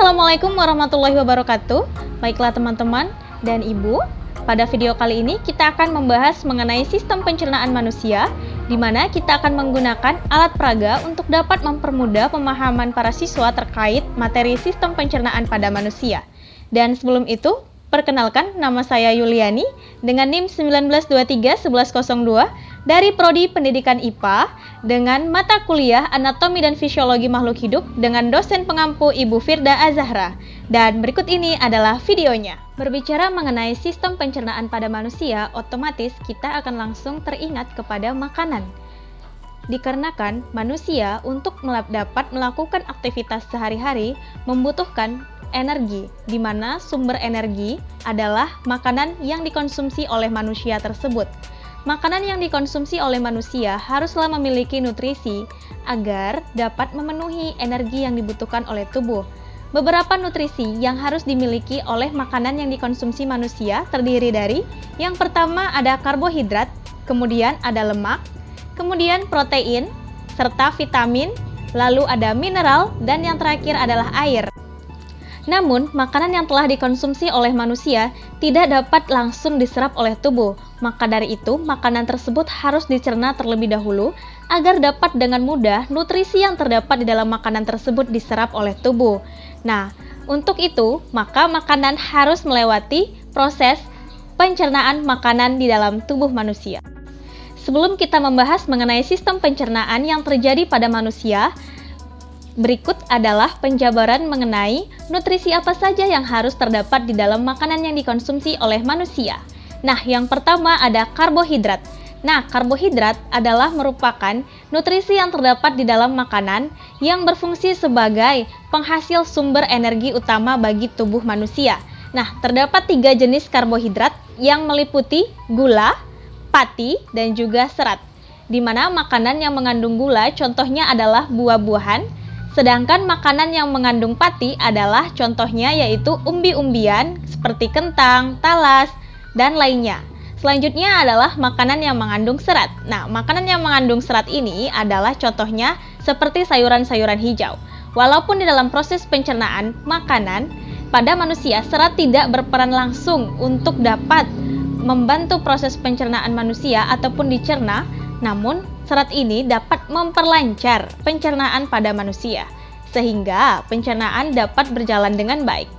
Assalamualaikum warahmatullahi wabarakatuh. Baiklah teman-teman dan ibu, pada video kali ini kita akan membahas mengenai sistem pencernaan manusia, di mana kita akan menggunakan alat peraga untuk dapat mempermudah pemahaman para siswa terkait materi sistem pencernaan pada manusia. Dan sebelum itu, perkenalkan, nama saya Yuliani dengan NIM 19231102 dari Prodi Pendidikan IPA dengan mata kuliah Anatomi dan Fisiologi Makhluk Hidup dengan dosen pengampu Ibu Firda Azahra. Dan berikut ini adalah videonya. Berbicara mengenai sistem pencernaan pada manusia, otomatis kita akan langsung teringat kepada makanan. Dikarenakan manusia untuk dapat melakukan aktivitas sehari-hari membutuhkan energi, di mana sumber energi adalah makanan yang dikonsumsi oleh manusia tersebut. Makanan yang dikonsumsi oleh manusia haruslah memiliki nutrisi agar dapat memenuhi energi yang dibutuhkan oleh tubuh. Beberapa nutrisi yang harus dimiliki oleh makanan yang dikonsumsi manusia terdiri dari yang pertama ada karbohidrat, kemudian ada lemak, kemudian protein, serta vitamin, lalu ada mineral, dan yang terakhir adalah air. Namun, makanan yang telah dikonsumsi oleh manusia tidak dapat langsung diserap oleh tubuh. Maka dari itu, makanan tersebut harus dicerna terlebih dahulu agar dapat dengan mudah nutrisi yang terdapat di dalam makanan tersebut diserap oleh tubuh. Nah, untuk itu, maka makanan harus melewati proses pencernaan makanan di dalam tubuh manusia. Sebelum kita membahas mengenai sistem pencernaan yang terjadi pada manusia, berikut adalah penjabaran mengenai nutrisi apa saja yang harus terdapat di dalam makanan yang dikonsumsi oleh manusia. Nah, yang pertama ada karbohidrat. Nah, karbohidrat adalah merupakan nutrisi yang terdapat di dalam makanan yang berfungsi sebagai penghasil sumber energi utama bagi tubuh manusia. Nah, terdapat 3 jenis karbohidrat yang meliputi gula, pati, dan juga serat. Di mana makanan yang mengandung gula contohnya adalah buah-buahan, sedangkan makanan yang mengandung pati adalah contohnya yaitu umbi-umbian seperti kentang, talas, dan lainnya. Selanjutnya adalah makanan yang mengandung serat. Nah, makanan yang mengandung serat ini adalah contohnya seperti sayuran-sayuran hijau. Walaupun di dalam proses pencernaan makanan pada manusia, serat tidak berperan langsung untuk dapat membantu proses pencernaan manusia ataupun dicerna, namun serat ini dapat memperlancar pencernaan pada manusia, sehingga pencernaan dapat berjalan dengan baik.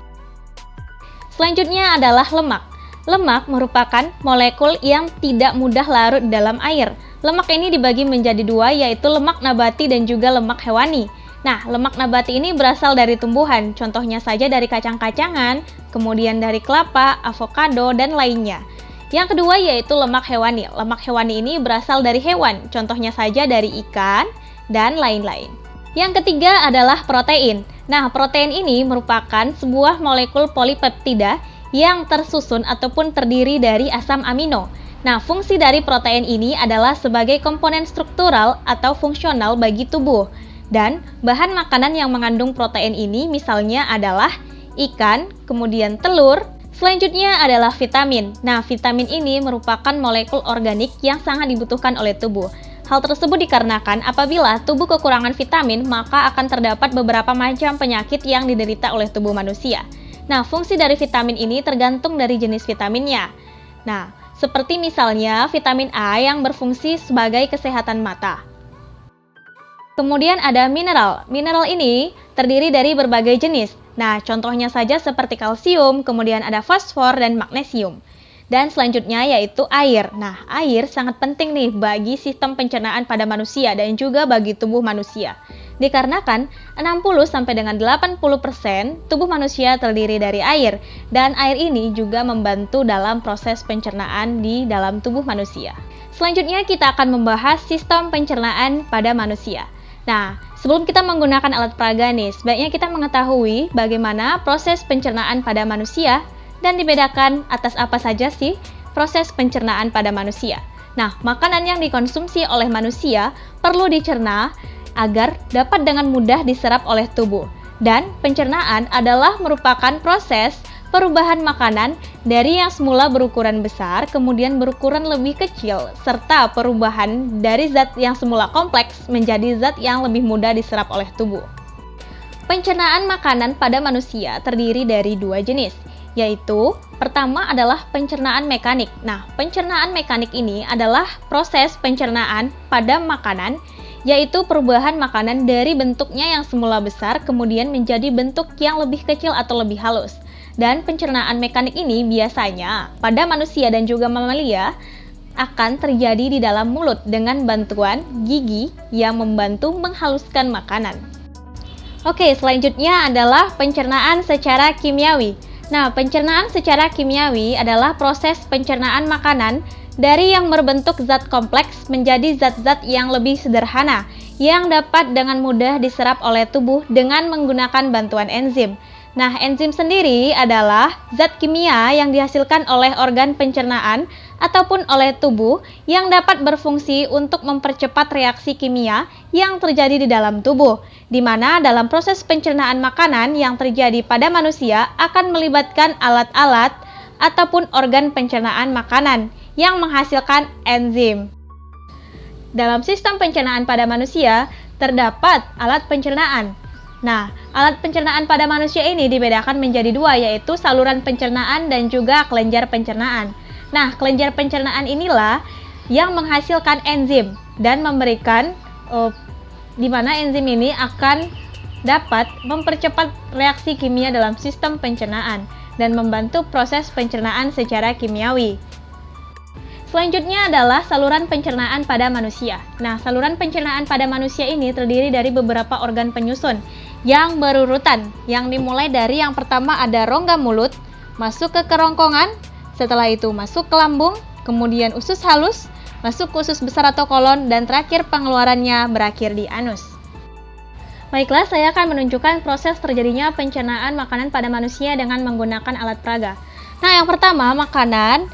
Selanjutnya adalah lemak. Lemak merupakan molekul yang tidak mudah larut di dalam air. Lemak ini dibagi menjadi 2, yaitu lemak nabati dan juga lemak hewani. Nah, lemak nabati ini berasal dari tumbuhan, contohnya saja dari kacang-kacangan, kemudian dari kelapa, avokado, dan lainnya. Yang kedua yaitu lemak hewani. Lemak hewani ini berasal dari hewan, contohnya saja dari ikan dan lain-lain. Yang ketiga adalah protein. Nah, protein ini merupakan sebuah molekul polipeptida yang tersusun ataupun terdiri dari asam amino. Nah, fungsi dari protein ini adalah sebagai komponen struktural atau fungsional bagi tubuh. Dan bahan makanan yang mengandung protein ini misalnya adalah ikan, kemudian telur. Selanjutnya adalah vitamin. Nah, vitamin ini merupakan molekul organik yang sangat dibutuhkan oleh tubuh. Hal tersebut dikarenakan apabila tubuh kekurangan vitamin, maka akan terdapat beberapa macam penyakit yang diderita oleh tubuh manusia. Nah, fungsi dari vitamin ini tergantung dari jenis vitaminnya. Nah, seperti misalnya vitamin A yang berfungsi sebagai kesehatan mata. Kemudian ada mineral. Mineral ini terdiri dari berbagai jenis. Nah, contohnya saja seperti kalsium, kemudian ada fosfor dan magnesium. Dan selanjutnya yaitu air. Nah, air sangat penting nih bagi sistem pencernaan pada manusia dan juga bagi tubuh manusia. Dikarenakan 60 sampai dengan 80% tubuh manusia terdiri dari air, dan air ini juga membantu dalam proses pencernaan di dalam tubuh manusia. Selanjutnya kita akan membahas sistem pencernaan pada manusia. Nah, sebelum kita menggunakan alat peraga nih, sebaiknya kita mengetahui bagaimana proses pencernaan pada manusia dan dibedakan atas apa saja sih proses pencernaan pada manusia. Nah, makanan yang dikonsumsi oleh manusia perlu dicerna agar dapat dengan mudah diserap oleh tubuh. Dan pencernaan adalah merupakan proses perubahan makanan dari yang semula berukuran besar kemudian berukuran lebih kecil, serta perubahan dari zat yang semula kompleks menjadi zat yang lebih mudah diserap oleh tubuh. Pencernaan makanan pada manusia terdiri dari dua jenis, yaitu pertama adalah pencernaan mekanik. Nah, pencernaan mekanik ini adalah proses pencernaan pada makanan, yaitu perubahan makanan dari bentuknya yang semula besar kemudian menjadi bentuk yang lebih kecil atau lebih halus. Dan pencernaan mekanik ini biasanya pada manusia dan juga mamalia akan terjadi di dalam mulut dengan bantuan gigi yang membantu menghaluskan makanan. Oke, selanjutnya adalah pencernaan secara kimiawi. Nah, pencernaan secara kimiawi adalah proses pencernaan makanan dari yang berbentuk zat kompleks menjadi zat-zat yang lebih sederhana yang dapat dengan mudah diserap oleh tubuh dengan menggunakan bantuan enzim. Nah, enzim sendiri adalah zat kimia yang dihasilkan oleh organ pencernaan ataupun oleh tubuh yang dapat berfungsi untuk mempercepat reaksi kimia yang terjadi di dalam tubuh, di mana dalam proses pencernaan makanan yang terjadi pada manusia akan melibatkan alat-alat ataupun organ pencernaan makanan yang menghasilkan enzim. Dalam sistem pencernaan pada manusia terdapat alat pencernaan. Nah, alat pencernaan pada manusia ini dibedakan menjadi dua, yaitu saluran pencernaan dan juga kelenjar pencernaan. Nah, kelenjar pencernaan inilah yang menghasilkan enzim dan memberikan di mana enzim ini akan dapat mempercepat reaksi kimia dalam sistem pencernaan dan membantu proses pencernaan secara kimiawi. Selanjutnya adalah saluran pencernaan pada manusia. Nah, saluran pencernaan pada manusia ini terdiri dari beberapa organ penyusun yang berurutan, yang dimulai dari yang pertama ada rongga mulut, masuk ke kerongkongan, setelah itu masuk ke lambung, kemudian usus halus, masuk ke usus besar atau kolon, dan terakhir pengeluarannya berakhir di anus. Baiklah, saya akan menunjukkan proses terjadinya pencernaan makanan pada manusia dengan menggunakan alat peraga. Nah, yang pertama, makanan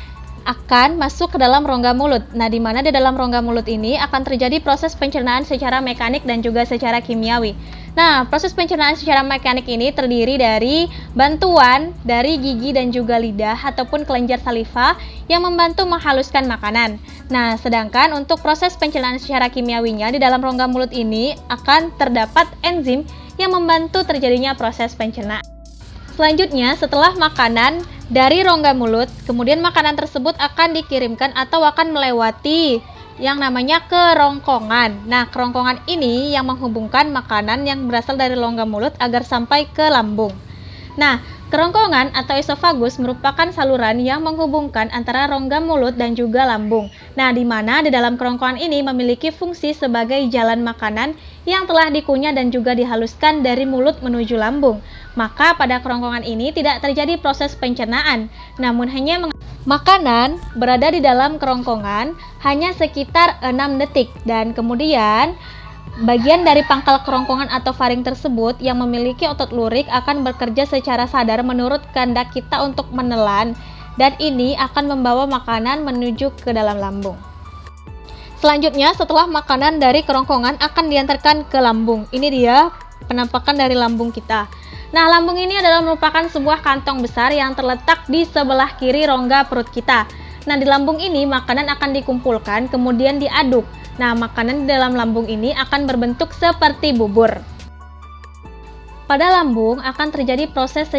akan masuk ke dalam rongga mulut. Nah, di mana di dalam rongga mulut ini akan terjadi proses pencernaan secara mekanik dan juga secara kimiawi. Nah, proses pencernaan secara mekanik ini terdiri dari bantuan dari gigi dan juga lidah ataupun kelenjar saliva yang membantu menghaluskan makanan. Nah, sedangkan untuk proses pencernaan secara kimiawinya di dalam rongga mulut ini akan terdapat enzim yang membantu terjadinya proses pencernaan. Selanjutnya, setelah makanan dari rongga mulut, kemudian makanan tersebut akan dikirimkan atau akan melewati yang namanya kerongkongan. Nah, kerongkongan ini yang menghubungkan makanan yang berasal dari rongga mulut agar sampai ke lambung. Nah, kerongkongan atau esofagus merupakan saluran yang menghubungkan antara rongga mulut dan juga lambung. Nah, di mana di dalam kerongkongan ini memiliki fungsi sebagai jalan makanan yang telah dikunyah dan juga dihaluskan dari mulut menuju lambung. Maka pada kerongkongan ini tidak terjadi proses pencernaan, namun hanya makanan berada di dalam kerongkongan hanya sekitar 6 detik dan kemudian bagian dari pangkal kerongkongan atau faring tersebut yang memiliki otot lurik akan bekerja secara sadar menurut kehendak kita untuk menelan, dan ini akan membawa makanan menuju ke dalam lambung. Selanjutnya, setelah makanan dari kerongkongan akan diantarkan ke lambung. Ini dia penampakan dari lambung kita. Nah, lambung ini adalah merupakan sebuah kantong besar yang terletak di sebelah kiri rongga perut kita. Nah, di lambung ini makanan akan dikumpulkan kemudian diaduk. Nah, makanan di dalam lambung ini akan berbentuk seperti bubur. Pada lambung akan terjadi proses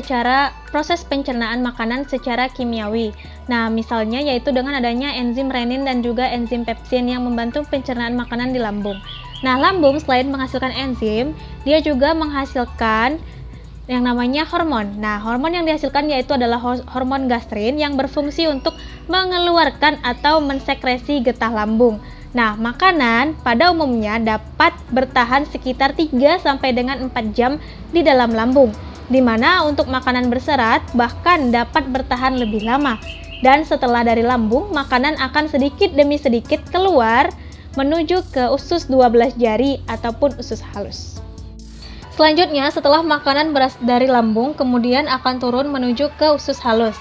pencernaan makanan secara kimiawi. Nah, misalnya yaitu dengan adanya enzim renin dan juga enzim pepsin yang membantu pencernaan makanan di lambung. Nah, lambung selain menghasilkan enzim, dia juga menghasilkan yang namanya hormon. Nah, hormon yang dihasilkan yaitu adalah hormon gastrin yang berfungsi untuk mengeluarkan atau mensekresi getah lambung. Nah, makanan pada umumnya dapat bertahan sekitar 3 sampai dengan 4 jam di dalam lambung, di mana untuk makanan berserat bahkan dapat bertahan lebih lama. Dan setelah dari lambung, makanan akan sedikit demi sedikit keluar menuju ke usus 12 jari ataupun usus halus. Selanjutnya, setelah makanan berasal dari lambung, kemudian akan turun menuju ke usus halus.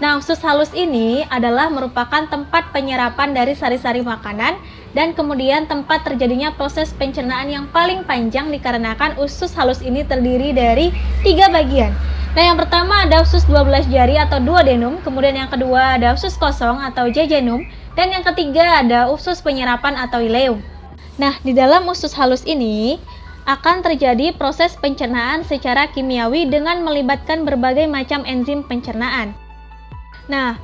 Nah, usus halus ini adalah merupakan tempat penyerapan dari sari-sari makanan dan kemudian tempat terjadinya proses pencernaan yang paling panjang dikarenakan usus halus ini terdiri dari 3 bagian. Nah, yang pertama ada usus 12 jari atau duodenum, kemudian yang kedua ada usus kosong atau jejunum, dan yang ketiga ada usus penyerapan atau ileum. Nah, di dalam usus halus ini akan terjadi proses pencernaan secara kimiawi dengan melibatkan berbagai macam enzim pencernaan. Nah,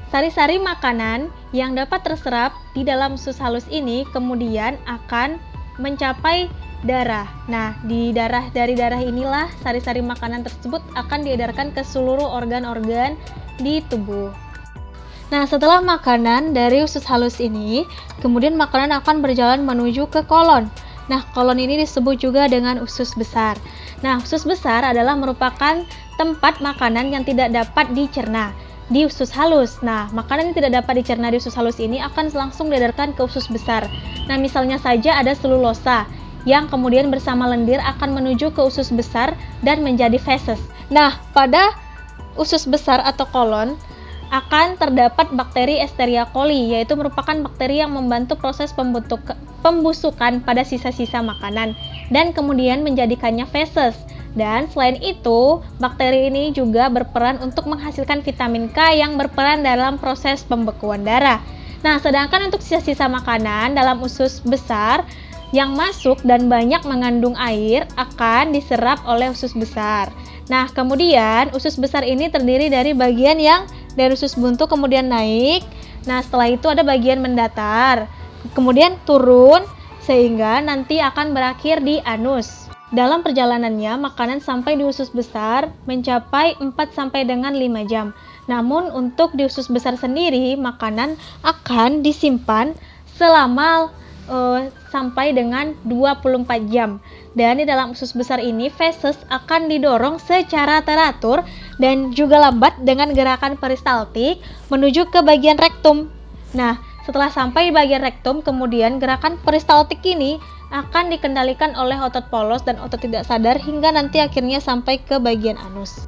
sari-sari makanan yang dapat terserap di dalam usus halus ini kemudian akan mencapai darah. Nah, dari darah inilah sari-sari makanan tersebut akan diedarkan ke seluruh organ-organ di tubuh. Nah, setelah makanan dari usus halus ini, kemudian makanan akan berjalan menuju ke kolon. Nah, kolon ini disebut juga dengan usus besar. Nah, usus besar adalah merupakan tempat makanan yang tidak dapat dicerna di usus halus. Nah, makanan yang tidak dapat dicerna di usus halus ini akan langsung diedarkan ke usus besar. Nah, misalnya saja ada selulosa yang kemudian bersama lendir akan menuju ke usus besar dan menjadi feses. Nah, pada usus besar atau kolon akan terdapat bakteri Escherichia coli, yaitu merupakan bakteri yang membantu proses pembusukan pada sisa-sisa makanan dan kemudian menjadikannya feses. Dan selain itu, bakteri ini juga berperan untuk menghasilkan vitamin K yang berperan dalam proses pembekuan darah. Nah, sedangkan untuk sisa-sisa makanan dalam usus besar yang masuk dan banyak mengandung air akan diserap oleh usus besar. Nah, kemudian usus besar ini terdiri dari bagian yang dari usus buntu kemudian naik. Nah, setelah itu ada bagian mendatar, kemudian turun sehingga nanti akan berakhir di anus. Dalam perjalanannya, makanan sampai di usus besar mencapai 4 sampai dengan 5 jam. Namun untuk di usus besar sendiri, makanan akan disimpan selama sampai dengan 24 jam. Dan di dalam usus besar ini, feses akan didorong secara teratur dan juga lambat dengan gerakan peristaltik menuju ke bagian rektum. Nah, setelah sampai di bagian rektum, kemudian gerakan peristaltik ini akan dikendalikan oleh otot polos dan otot tidak sadar hingga nanti akhirnya sampai ke bagian anus.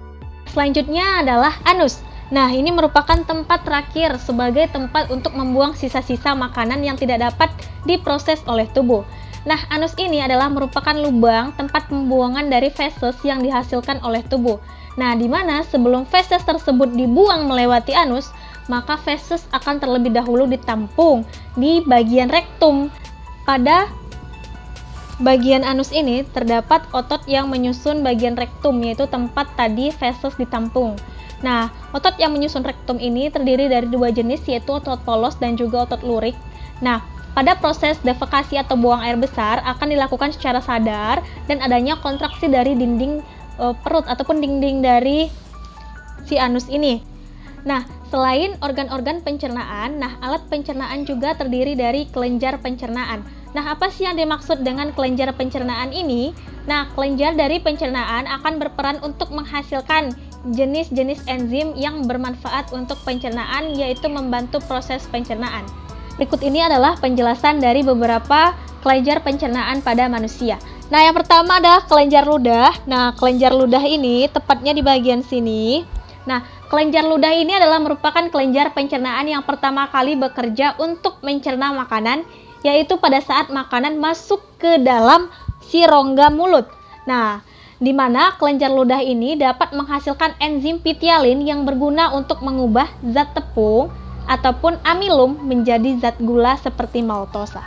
Selanjutnya adalah anus. Nah, ini merupakan tempat terakhir sebagai tempat untuk membuang sisa-sisa makanan yang tidak dapat diproses oleh tubuh. Nah, anus ini adalah merupakan lubang tempat pembuangan dari feses yang dihasilkan oleh tubuh. Nah, di mana sebelum feses tersebut dibuang melewati anus, maka feses akan terlebih dahulu ditampung di bagian rektum. Pada bagian anus ini terdapat otot yang menyusun bagian rektum, yaitu tempat tadi feses ditampung. Nah, otot yang menyusun rektum ini terdiri dari 2 jenis, yaitu otot polos dan juga otot lurik. Nah, pada proses defekasi atau buang air besar akan dilakukan secara sadar dan adanya kontraksi dari dinding perut ataupun dinding dari si anus ini. Nah, selain organ-organ pencernaan, alat pencernaan juga terdiri dari kelenjar pencernaan. Nah, apa sih yang dimaksud dengan kelenjar pencernaan ini? Nah, kelenjar dari pencernaan akan berperan untuk menghasilkan jenis-jenis enzim yang bermanfaat untuk pencernaan, yaitu membantu proses pencernaan. Berikut ini adalah penjelasan dari beberapa kelenjar pencernaan pada manusia. Nah, yang pertama adalah kelenjar ludah. Nah, kelenjar ludah ini tepatnya di bagian sini. Nah, kelenjar ludah ini adalah merupakan kelenjar pencernaan yang pertama kali bekerja untuk mencerna makanan, yaitu pada saat makanan masuk ke dalam si rongga mulut. Nah, di mana kelenjar ludah ini dapat menghasilkan enzim pitialin yang berguna untuk mengubah zat tepung ataupun amilum menjadi zat gula seperti maltosa.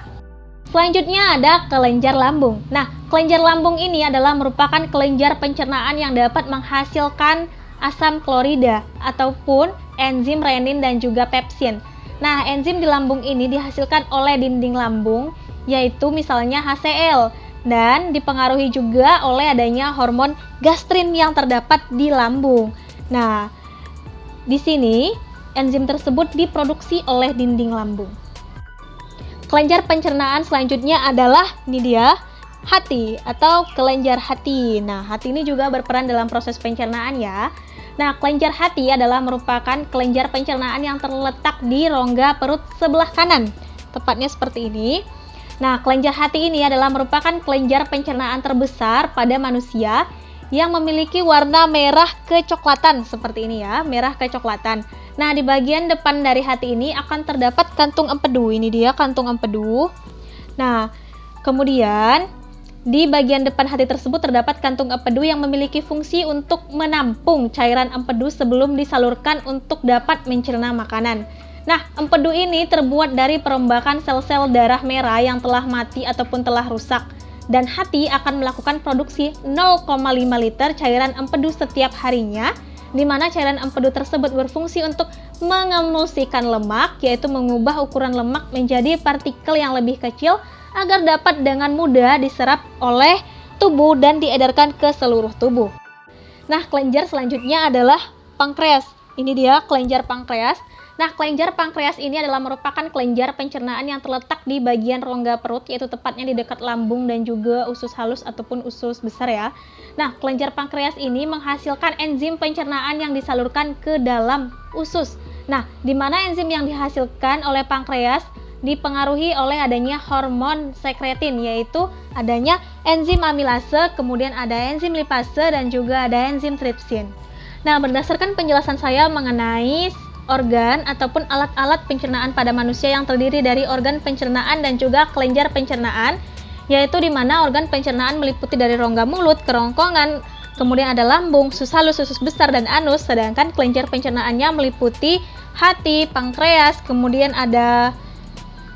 Selanjutnya ada kelenjar lambung. Nah, kelenjar lambung ini adalah merupakan kelenjar pencernaan yang dapat menghasilkan asam klorida ataupun enzim renin dan juga pepsin. Nah, enzim di lambung ini dihasilkan oleh dinding lambung, yaitu misalnya HCl, dan dipengaruhi juga oleh adanya hormon gastrin yang terdapat di lambung. Nah, di sini enzim tersebut diproduksi oleh dinding lambung. Kelenjar pencernaan selanjutnya adalah ini dia, hati atau kelenjar hati. Nah, hati ini juga berperan dalam proses pencernaan ya. Nah, kelenjar hati adalah merupakan kelenjar pencernaan yang terletak di rongga perut sebelah kanan. Tepatnya seperti ini. Nah, kelenjar hati ini adalah merupakan kelenjar pencernaan terbesar pada manusia yang memiliki warna merah kecoklatan seperti ini ya, merah kecoklatan. Nah, di bagian depan dari hati ini akan terdapat kantung empedu. Ini dia kantung empedu. Nah, kemudian di bagian depan hati tersebut terdapat kantung empedu yang memiliki fungsi untuk menampung cairan empedu sebelum disalurkan untuk dapat mencerna makanan. Nah, empedu ini terbuat dari perombakan sel-sel darah merah yang telah mati ataupun telah rusak. dan hati akan melakukan produksi 0,5 liter cairan empedu setiap harinya, di mana cairan empedu tersebut berfungsi untuk mengemulsikan lemak, yaitu mengubah ukuran lemak menjadi partikel yang lebih kecil agar dapat dengan mudah diserap oleh tubuh dan diedarkan ke seluruh tubuh. Nah, kelenjar selanjutnya adalah pankreas. Ini dia kelenjar pankreas. Nah, kelenjar pankreas ini adalah merupakan kelenjar pencernaan yang terletak di bagian rongga perut, yaitu tepatnya di dekat lambung dan juga usus halus ataupun usus besar ya. Nah, kelenjar pankreas ini menghasilkan enzim pencernaan yang disalurkan ke dalam usus. Nah, di mana enzim yang dihasilkan oleh pankreas dipengaruhi oleh adanya hormon sekretin, yaitu adanya enzim amilase, kemudian ada enzim lipase, dan juga ada enzim tripsin. Nah, berdasarkan penjelasan saya mengenai organ ataupun alat-alat pencernaan pada manusia yang terdiri dari organ pencernaan dan juga kelenjar pencernaan, yaitu di mana organ pencernaan meliputi dari rongga mulut, kerongkongan, kemudian ada lambung, usus halus, usus besar, dan anus, sedangkan kelenjar pencernaannya meliputi hati, pankreas, kemudian ada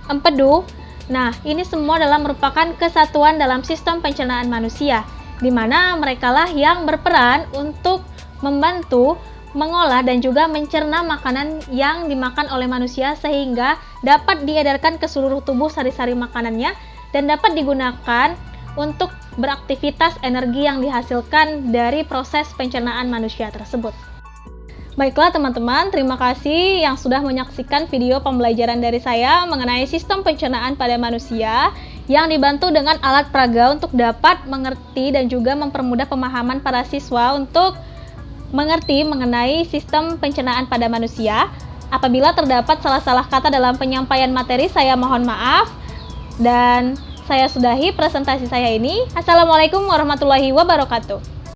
empedu. Nah, ini semua adalah merupakan kesatuan dalam sistem pencernaan manusia, di mana merekalah yang berperan untuk membantu mengolah dan juga mencerna makanan yang dimakan oleh manusia sehingga dapat diedarkan ke seluruh tubuh sari-sari makanannya dan dapat digunakan untuk beraktivitas energi yang dihasilkan dari proses pencernaan manusia tersebut. Baiklah teman-teman, terima kasih yang sudah menyaksikan video pembelajaran dari saya mengenai sistem pencernaan pada manusia yang dibantu dengan alat peraga untuk dapat mengerti dan juga mempermudah pemahaman para siswa untuk mengerti mengenai sistem pencernaan pada manusia. Apabila terdapat salah-salah kata dalam penyampaian materi, saya mohon maaf. Dan saya sudahi presentasi saya ini. Assalamualaikum warahmatullahi wabarakatuh.